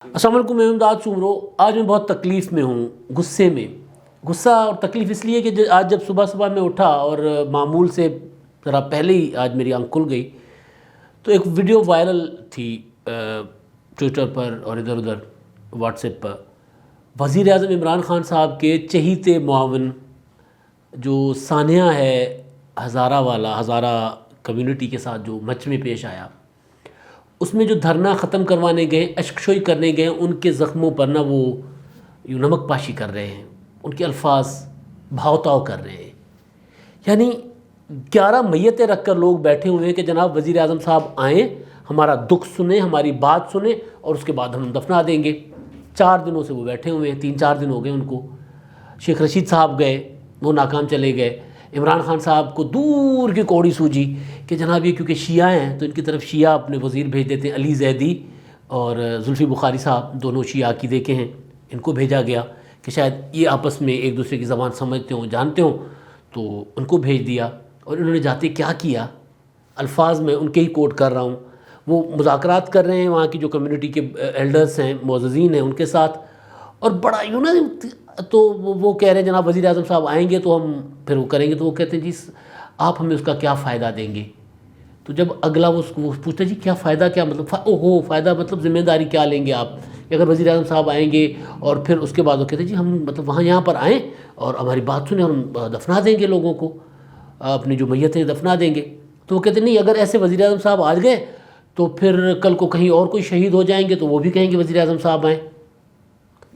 السلام علیکم، میں امداد سومرو۔ آج میں بہت تکلیف میں ہوں، غصے میں۔ غصہ اور تکلیف اس لیے کہ آج جب صبح میں اٹھا اور معمول سے ذرا پہلے ہی آج میری آنکھ کھل گئی تو ایک ویڈیو وائرل تھی ٹویٹر پر اور ادھر ادھر واٹس ایپ پر۔ وزیر اعظم عمران خان صاحب کے چہیتے معاون جو ثانیہ ہے ہزارہ کمیونٹی کے ساتھ جو مچ میں پیش آیا، اس میں جو دھرنا ختم کروانے گئے، اشکشوئی کرنے گئے، ان کے زخموں پر نہ وہ یوں نمک پاشی کر رہے ہیں، ان کے الفاظ بھاؤ تاؤ کر رہے ہیں۔ یعنی 11 میتیں رکھ کر لوگ بیٹھے ہوئے ہیں کہ جناب وزیر اعظم صاحب آئیں، ہمارا دکھ سنیں، ہماری بات سنیں اور اس کے بعد ہم دفنا دیں گے۔ 4 دنوں سے وہ بیٹھے ہوئے ہیں، 3-4 دن ہو گئے ان کو۔ شیخ رشید صاحب گئے، وہ ناکام چلے گئے۔ عمران خان صاحب کو دور کی کوڑی سوجی کہ جناب یہ کیونکہ شیعہ ہیں تو ان کی طرف شیعہ اپنے وزیر بھیج دیتے ہیں۔ علی زیدی اور زلفی بخاری صاحب دونوں شیعہ عقیدے کے ہیں، ان کو بھیجا گیا کہ شاید یہ آپس میں ایک دوسرے کی زبان سمجھتے ہوں، جانتے ہوں، تو ان کو بھیج دیا۔ اور انہوں نے جاتے کیا کیا، الفاظ میں ان کے ہی کوٹ کر رہا ہوں، وہ مذاکرات کر رہے ہیں وہاں کی جو کمیونٹی کے ایلڈرز ہیں، معززین ہیں، ان کے ساتھ، اور بڑا یوں نا تو وہ کہہ رہے ہیں جناب وزیر اعظم صاحب آئیں گے تو ہم پھر وہ کریں گے۔ تو وہ کہتے ہیں جی آپ ہمیں اس کا کیا فائدہ دیں گے؟ تو جب اگلا وہ پوچھتا جی کیا فائدہ، کیا مطلب فائدہ مطلب ذمہ داری کیا لیں گے آپ کہ اگر وزیر اعظم صاحب آئیں گے؟ اور پھر اس کے بعد وہ کہتے ہیں جی ہم مطلب وہاں یہاں پر آئیں اور ہماری بات سنیں اور ہم دفنا دیں گے لوگوں کو، اپنی جو میتیں دفنا دیں گے۔ تو وہ کہتے ہیں نہیں، اگر ایسے وزیر اعظم صاحب آ گئے تو پھر کل کو کہیں اور کوئی شہید ہو جائیں گے تو وہ بھی کہیں گے وزیر اعظم صاحب آئیں۔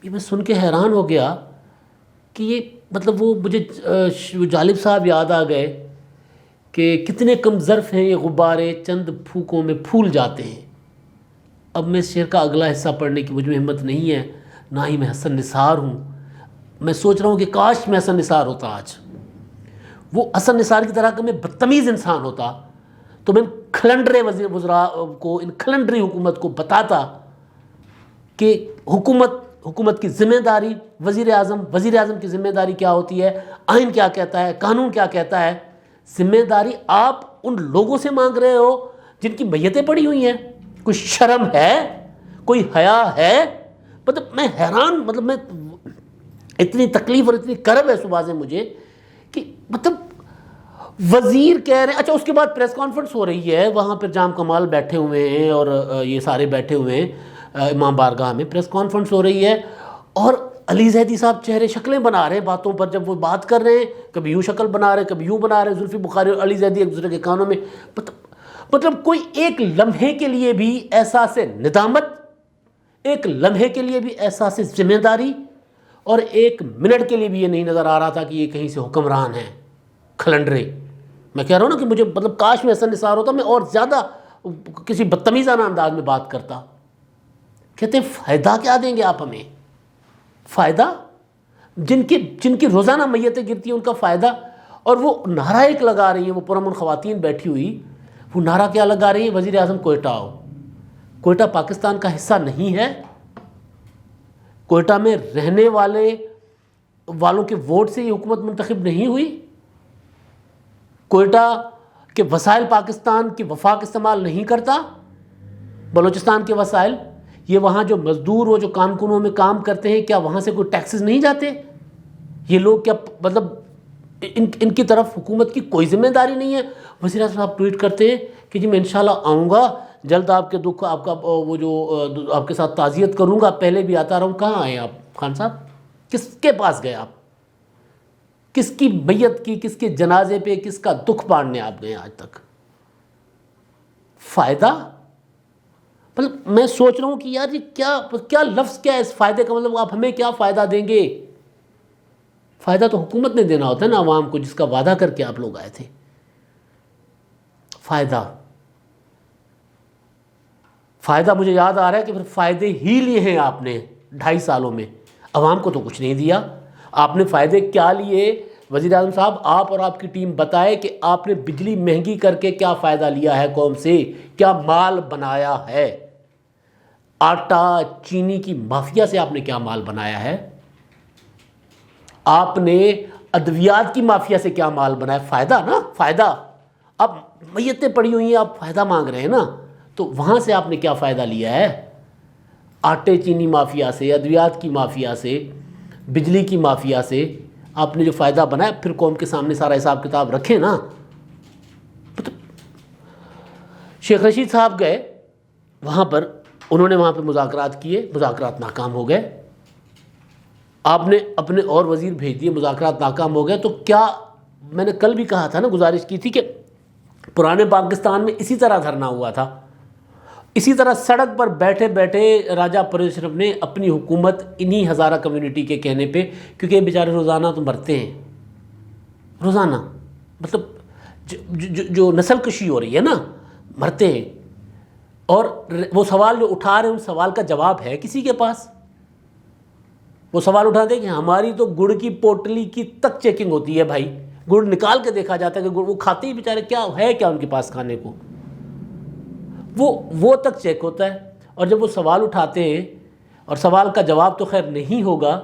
یہ میں سن کے حیران ہو گیا کہ یہ مطلب وہ مجھے جالب صاحب یاد آ گئے کہ کتنے کم ظرف ہیں یہ غبارے، چند پھونکوں میں پھول جاتے ہیں۔ اب میں اس شعر کا اگلا حصہ پڑھنے کی مجھ میں ہمت نہیں ہے، نہ ہی میں حسن نثار ہوں۔ میں سوچ رہا ہوں کہ کاش میں حسن نثار ہوتا آج، وہ حسن نثار کی طرح کہ میں بدتمیز انسان ہوتا تو میں کھلنڈرے وزراء کو، ان کھلنڈری حکومت کو بتاتا کہ حکومت کی ذمہ داری، وزیر اعظم کی ذمہ داری کیا ہوتی ہے، آئین کیا کہتا ہے، قانون کیا کہتا ہے۔ ذمہ داری آپ ان لوگوں سے مانگ رہے ہو جن کی میتیں پڑی ہوئی ہیں۔ کوئی شرم ہے، کوئی حیا ہے؟ مطلب میں حیران، مطلب میں اتنی تکلیف اور اتنی کرب ہے صبح سے مجھے کہ مطلب وزیر کہہ رہے ہیں۔ اچھا، اس کے بعد پریس کانفرنس ہو رہی ہے، وہاں پہ جام کمال بیٹھے ہوئے ہیں اور یہ سارے بیٹھے ہوئے ہیں امام بارگاہ میں، پریس کانفرنس ہو رہی ہے اور علی زیدی صاحب چہرے شکلیں بنا رہے ہیں باتوں پر۔ جب وہ بات کر رہے ہیں کبھی یوں شکل بنا رہے ہیں، کبھی یوں بنا رہے ہیں، زلفی بخاری اور علی زیدی ایک دوسرے کے کانوں میں، مطلب کوئی ایک لمحے کے لیے بھی احساس ندامت، ایک لمحے کے لیے بھی احساس ذمہ داری، اور ایک منٹ کے لیے بھی یہ نہیں نظر آ رہا تھا کہ یہ کہیں سے حکمران ہیں کھلنڈرے۔ میں کہہ رہا ہوں نا کہ مجھے مطلب کاش میں حسن نثار ہوتا، میں اور زیادہ کسی بدتمیزانہ انداز میں بات کرتا۔ کہتے ہیں فائدہ کیا دیں گے آپ ہمیں؟ فائدہ جن کی روزانہ میتیں گرتی ہیں ان کا فائدہ؟ اور وہ نعرہ ایک لگا رہی ہیں، وہ پرامن خواتین بیٹھی ہوئی، وہ نعرہ کیا لگا رہی ہیں؟ وزیر اعظم کوئٹہ آؤ۔ کوئٹہ پاکستان کا حصہ نہیں ہے؟ کوئٹہ میں رہنے والوں کے ووٹ سے یہ حکومت منتخب نہیں ہوئی؟ کوئٹہ کے وسائل پاکستان کی وفاق استعمال نہیں کرتا؟ بلوچستان کے وسائل، یہ وہاں جو مزدور وہ جو کانکنوں میں کام کرتے ہیں، کیا وہاں سے کوئی ٹیکسز نہیں جاتے؟ یہ لوگ کیا مطلب ان کی طرف حکومت کی کوئی ذمہ داری نہیں ہے؟ وزیر اعظم صاحب ٹویٹ کرتے ہیں کہ جی میں انشاءاللہ آؤں گا جلد، آپ کے دکھ، آپ کا وہ جو آپ کے ساتھ تعزیت کروں گا، پہلے بھی آتا رہوں۔ کہاں آئے آپ خان صاحب؟ کس کے پاس گئے آپ؟ کس کی میت کی، کس کے جنازے پہ، کس کا دکھ بانٹنے آپ گئے آج تک؟ فائدہ؟ مطلب میں سوچ رہا ہوں کہ یار یہ کیا لفظ، کیا اس فائدے کا مطلب؟ آپ ہمیں کیا فائدہ دیں گے؟ فائدہ تو حکومت نے دینا ہوتا ہے نا عوام کو، جس کا وعدہ کر کے آپ لوگ آئے تھے۔ فائدہ مجھے یاد آ رہا ہے کہ پھر فائدے ہی لیے ہیں آپ نے 2.5 سالوں میں، عوام کو تو کچھ نہیں دیا۔ آپ نے فائدے کیا لیے؟ وزیر اعظم صاحب آپ اور آپ کی ٹیم بتائے کہ آپ نے بجلی مہنگی کر کے کیا فائدہ لیا ہے قوم سے، کیا مال بنایا ہے؟ آٹا چینی کی مافیا سے آپ نے کیا مال بنایا ہے؟ آپ نے ادویات کی مافیا سے کیا مال بنایا؟ فائدہ نا، فائدہ۔ اب میتیں پڑی ہوئی ہیں، آپ فائدہ مانگ رہے ہیں نا، تو وہاں سے آپ نے کیا فائدہ لیا ہے؟ آٹے چینی مافیا سے، ادویات کی مافیا سے، بجلی کی مافیا سے آپ نے جو فائدہ بنایا، پھر قوم کے سامنے سارا حساب کتاب رکھیں نا. شیخ رشید صاحب گئے وہاں پر، انہوں نے وہاں پہ مذاکرات کیے، مذاکرات ناکام ہو گئے. آپ نے اپنے اور وزیر بھیج دیے، مذاکرات ناکام ہو گئے. تو کیا میں نے کل بھی کہا تھا نا، گزارش کی تھی کہ پرانے پاکستان میں اسی طرح دھرنا ہوا تھا، اسی طرح سڑک پر بیٹھے بیٹھے راجہ پرویز مشرف نے اپنی حکومت انہی ہزارہ کمیونٹی کے کہنے پہ، کیونکہ یہ بیچارے روزانہ تو مرتے ہیں، روزانہ مطلب جو نسل کشی ہو رہی ہے نا، مرتے ہیں. اور وہ سوال جو اٹھا رہے ہیں، ان سوال کا جواب ہے کسی کے پاس؟ وہ سوال اٹھاتے ہیں کہ ہماری تو گڑ کی پوٹلی کی تک چیکنگ ہوتی ہے بھائی، گڑ نکال کے دیکھا جاتا ہے کہ گڑ وہ کھاتے ہی بیچارے، کیا ہے کیا ان کے پاس کھانے کو، وہ تک چیک ہوتا ہے. اور جب وہ سوال اٹھاتے ہیں، اور سوال کا جواب تو خیر نہیں ہوگا،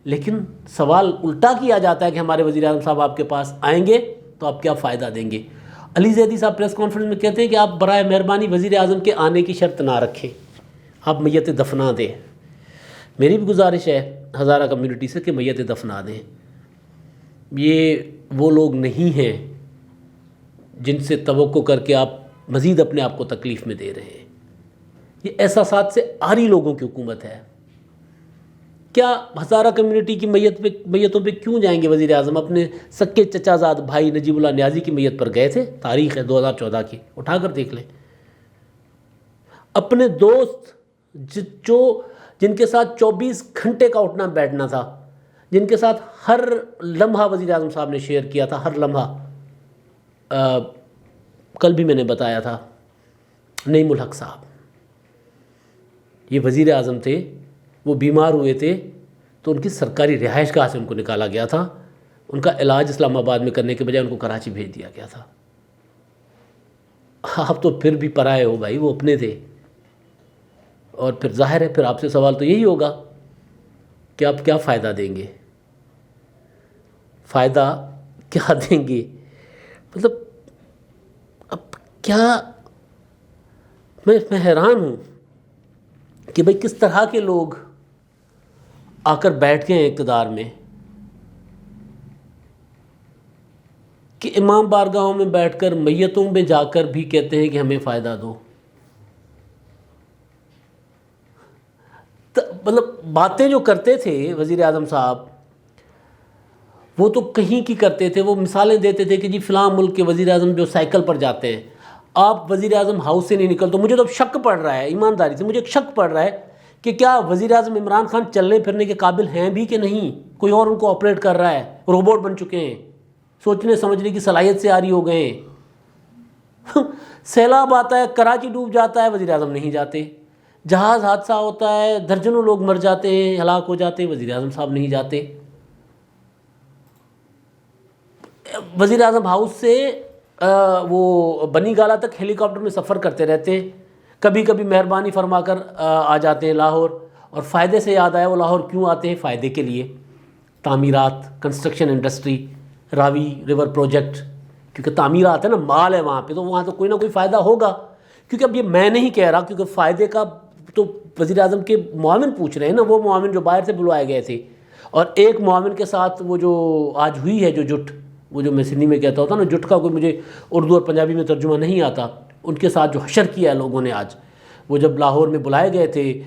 لیکن سوال الٹا کیا جاتا ہے کہ ہمارے وزیر اعظم صاحب آپ کے پاس آئیں گے تو آپ کیا فائدہ دیں گے. علی زیدی صاحب پریس کانفرنس میں کہتے ہیں کہ آپ برائے مہربانی وزیر اعظم کے آنے کی شرط نہ رکھیں، آپ میت دفنا دیں. میری بھی گزارش ہے ہزارہ کمیونٹی سے کہ میت دفنا دیں. یہ وہ لوگ نہیں ہیں جن سے توقع کر کے آپ مزید اپنے آپ کو تکلیف میں دے رہے ہیں. یہ احساسات سے عاری لوگوں کی حکومت ہے. کیا ہزارہ کمیونٹی کی میتوں پہ کیوں جائیں گے وزیر اعظم؟ اپنے سکے چچا زاد بھائی نجیب اللہ نیازی کی میت پر گئے تھے، تاریخ ہے 2014 کی، اٹھا کر دیکھ لیں. اپنے دوست جن کے ساتھ 24 گھنٹے کا اٹھنا بیٹھنا تھا، جن کے ساتھ ہر لمحہ وزیر اعظم صاحب نے شیئر کیا تھا، ہر لمحہ، کل بھی میں نے بتایا تھا، نعیم الحق صاحب، یہ وزیر اعظم تھے، وہ بیمار ہوئے تھے تو ان کی سرکاری رہائش گاہ سے ان کو نکالا گیا تھا، ان کا علاج اسلام آباد میں کرنے کے بجائے ان کو کراچی بھیج دیا گیا تھا. آپ تو پھر بھی پرائے ہو بھائی، وہ اپنے تھے. اور پھر ظاہر ہے پھر آپ سے سوال تو یہی ہوگا کہ آپ کیا فائدہ دیں گے، فائدہ کیا دیں گے؟ مطلب اب کیا، میں حیران ہوں کہ بھئی کس طرح کے لوگ آ کر بیٹھ گئے ہیں اقتدار میں، کہ امام بارگاہوں میں بیٹھ کر، میتوں میں جا کر بھی کہتے ہیں کہ ہمیں فائدہ دو. مطلب باتیں جو کرتے تھے وزیر اعظم صاحب، وہ تو کہیں کی کرتے تھے. وہ مثالیں دیتے تھے کہ جی فلاں ملک کے وزیر اعظم جو سائیکل پر جاتے ہیں، آپ وزیر اعظم ہاؤس سے نہیں نکل. تو مجھے تو شک پڑ رہا ہے، ایمانداری سے مجھے ایک شک پڑ رہا ہے کہ کیا وزیر اعظم عمران خان چلنے پھرنے کے قابل ہیں بھی کہ نہیں؟ کوئی اور ان کو آپریٹ کر رہا ہے، روبوٹ بن چکے ہیں، سوچنے سمجھنے کی صلاحیت سے عاری ہو گئے ہیں. سیلاب آتا ہے، کراچی ڈوب جاتا ہے، وزیر اعظم نہیں جاتے. جہاز حادثہ ہوتا ہے، درجنوں لوگ مر جاتے ہیں، ہلاک ہو جاتے ہیں، وزیر اعظم صاحب نہیں جاتے. وزیر اعظم ہاؤس سے وہ بنی گالا تک ہیلی کاپٹر میں سفر کرتے رہتے ہیں، کبھی کبھی مہربانی فرما کر آ جاتے ہیں لاہور. اور فائدے سے یاد آیا، وہ لاہور کیوں آتے ہیں؟ فائدے کے لیے، تعمیرات، کنسٹرکشن انڈسٹری، راوی ریور پروجیکٹ، کیونکہ تعمیرات ہے نا، مال ہے وہاں پہ، تو وہاں تو کوئی نہ کوئی فائدہ ہوگا. کیونکہ اب یہ میں نہیں کہہ رہا، کیونکہ فائدے کا تو وزیر اعظم کے معاون پوچھ رہے ہیں نا، وہ معاون جو باہر سے بلوائے گئے تھے. اور ایک معاون کے ساتھ وہ جو آج ہوئی ہے جو جٹ، وہ جو میں سندھی میں کہتا ہوتا نا جٹ کا کوئی مجھے اردو اور پنجابی میں ترجمہ نہیں آتا، ان کے ساتھ جو حشر کیا ہے لوگوں نے آج، وہ جب لاہور میں بلائے گئے تھے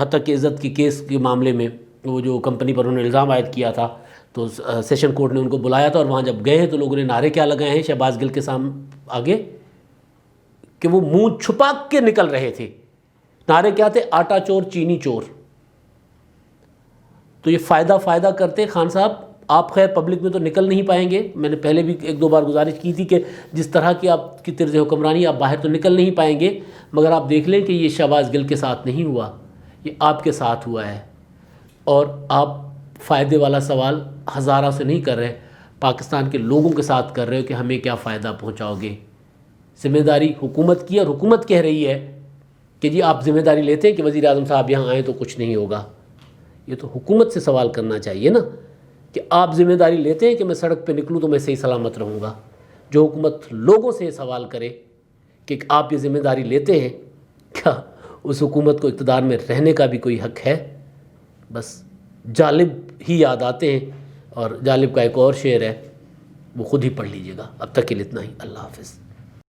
حتیٰ کہ عزت کی کیس کے معاملے میں، وہ جو کمپنی پر انہوں نے الزام عائد کیا تھا، تو سیشن کورٹ نے ان کو بلایا تھا. اور وہاں جب گئے ہیں تو لوگوں نے نعرے کیا لگائے ہیں شہباز گل کے سامنے آگے، کہ وہ منہ چھپا کے نکل رہے تھے. نعرے کیا تھے؟ آٹا چور، چینی چور. تو یہ فائدہ کرتے خان صاحب. آپ خیر پبلک میں تو نکل نہیں پائیں گے، میں نے پہلے بھی ایک دو بار گزارش کی تھی کہ جس طرح کی آپ کی طرز حکمرانی، آپ باہر تو نکل نہیں پائیں گے، مگر آپ دیکھ لیں کہ یہ شہباز گل کے ساتھ نہیں ہوا، یہ آپ کے ساتھ ہوا ہے. اور آپ فائدے والا سوال ہزارہ سے نہیں کر رہے، پاکستان کے لوگوں کے ساتھ کر رہے ہو کہ ہمیں کیا فائدہ پہنچاؤ گے. ذمہ داری حکومت کی، اور حکومت کہہ رہی ہے کہ جی آپ ذمہ داری لیتے ہیں کہ وزیر اعظم صاحب یہاں آئیں تو کچھ نہیں ہوگا. یہ تو حکومت سے سوال کرنا چاہیے نا، کہ آپ ذمہ داری لیتے ہیں کہ میں سڑک پہ نکلوں تو میں صحیح سلامت رہوں گا. جو حکومت لوگوں سے سوال کرے کہ آپ یہ ذمہ داری لیتے ہیں، کیا اس حکومت کو اقتدار میں رہنے کا بھی کوئی حق ہے. بس جالب ہی یاد آتے ہیں، اور جالب کا ایک اور شعر ہے، وہ خود ہی پڑھ لیجئے گا. اب تک کے لیے اتنا ہی. اللہ حافظ.